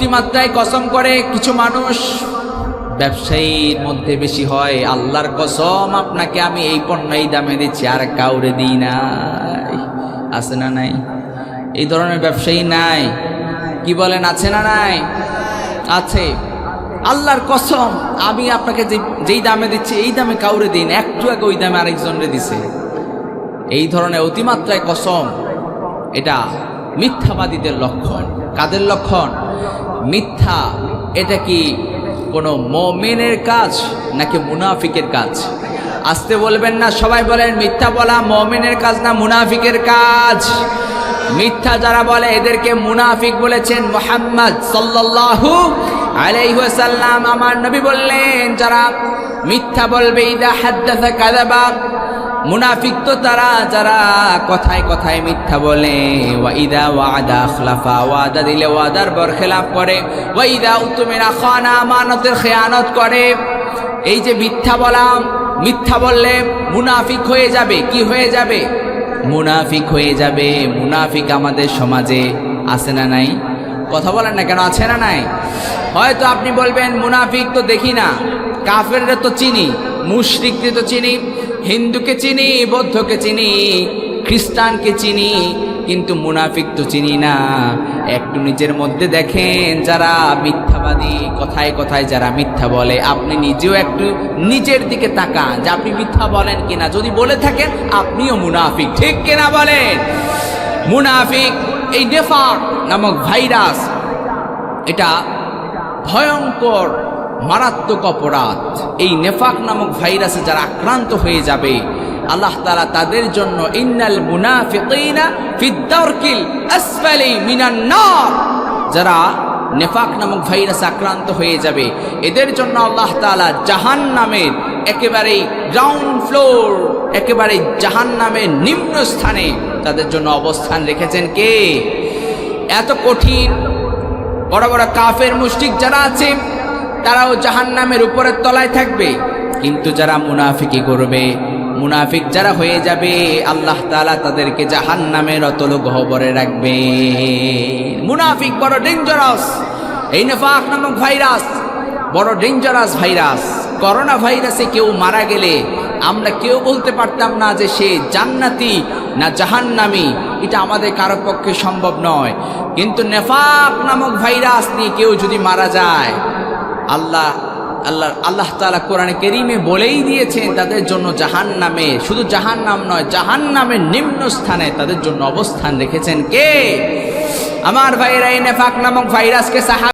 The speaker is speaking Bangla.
অতিমাত্রায় কসম করে কিছু মানুষ, ব্যবসায়ীর মধ্যে বেশি হয়, আল্লাহর কসম আপনাকে আমি এই পণ্য এই দামে দিচ্ছি আর কাউরে দিই নাই। আছে না নাই? এই ধরনের ব্যবসায়ী নাই? কি বলেন, আছে না নাই? আছে। আল্লাহর কসম আমি আপনাকে যেই দামে দিচ্ছি এই দামে কাউরে দিন, একটু আগে ওই দামে আরেকজনরে দিছে। এই ধরনের অতিমাত্রায় কসম, এটা মিথ্যাবাদীদের লক্ষণ। কাদের লক্ষণ? মিথ্যা। এটা কি কোনো মুমিনের কাজ নাকি মুনাফিকের কাজ? আসতে বলবেন না, সবাই বলেন মিথ্যা বলা মুমিনের কাজ না মুনাফিকের কাজ? মিথ্যা যারা বলে এদেরকে মুনাফিক বলেছেন মুহাম্মদ সাল্লাল্লাহু আলাইহি ওয়াসাল্লাম। আমার নবী বললেন যারা মিথ্যা বলবে, ইদা হাদ্দাসা কাযাবা, মুনাফিক তো তারা যারা কথায় কথায় মিথ্যা বলে, ওয়া ইদা ওয়াদা আখলাফা, ওয়াদা দিলে ওয়াদার বরখেলাপ করে, ওয়া ইদা উতমিনা খানা, আমানতের খেয়ানত করে। এই যে মিথ্যা বলা, মিথ্যা বললে মুনাফিক হয়ে যাবে। কি হয়ে যাবে? মুনাফিক হয়ে যাবে। মুনাফিক আমাদের সমাজে আছে না নাই? কথা বলেন না কেন, আছে না নাই? হয়তো আপনি বলবেন মুনাফিক তো দেখি না, কাফেররা তো চিনি, মুশরিককে তো চিনি, হিন্দুকে চিনি, বৌদ্ধকে চিনি, খ্রিস্টানকে চিনি, কিন্তু মুনাফিক তো চিনি না। একটু নিজের মধ্যে দেখেন, যারা মিথ্যাবাদী, কথায় কথায় যারা মিথ্যা বলে, আপনি নিজেও একটু নিজের দিকে তাকান যে আপনি মিথ্যা বলেন কিনা। যদি বলে থাকেন আপনিও মুনাফিক, ঠিক কিনা বলেন? মুনাফিক, এই নেফাক নামক ভাইরাস, এটা ভয়ঙ্কর মারাত্মক অপরাধ। এই নেফাক নামক ভাইরাসে যারা আক্রান্ত হয়ে যাবে, আল্লাহ তাআলা তাদের জন্য ইন্নাল মুনাফিকিনা ফিদ দারকিল আসফালি মিনান নার, যারা নেফাক নামক ভাইরাসে আক্রান্ত হয়ে যাবে এদের জন্য আল্লাহ তাআলা জাহান্নামের একেবারে গ্রাউন্ড ফ্লোর, একেবারে জাহান্নামের নিম্ন স্থানে তাদের জন্য অবস্থান রেখেছেন। কে? এত কঠিন বড় বড় কাফের মুশরিক যারা আছে তারাও জাহান্নামের উপরের তলায় থাকবে, কিন্তু যারা মুনাফিকি করবে, মুনাফিক যারা হয়ে যাবে, আল্লাহ তাআলা তাদেরকে জাহান্নামের অতল গহ্বরে রাখবে। মুনাফিক বড় ডেঞ্জারাস। এই নেফাক নামক ভাইরাস বড় ডেঞ্জারাস ভাইরাস। করোনা ভাইরাসে কেউ মারা গেলে আমরা কেউ বলতে পারতাম না যে সে জান্নাতি না জাহান্নামী, এটা আমাদের কারো পক্ষে সম্ভব নয়। কিন্তু নেফাক নামক ভাইরাস নিয়ে কেউ যদি মারা যায়, আল্লাহ তাআলা কোরআনে কারীমে বলেই দিয়েছেন তাদের জন্য জাহান্নামে, শুধু জাহান্নাম নয়, জাহান্নামের নিম্ন স্থানে তাদের জন্য অবস্থান রেখেছেন। কে? আমার ভাইরা, এই নেফাক নামক ভাইরাসকে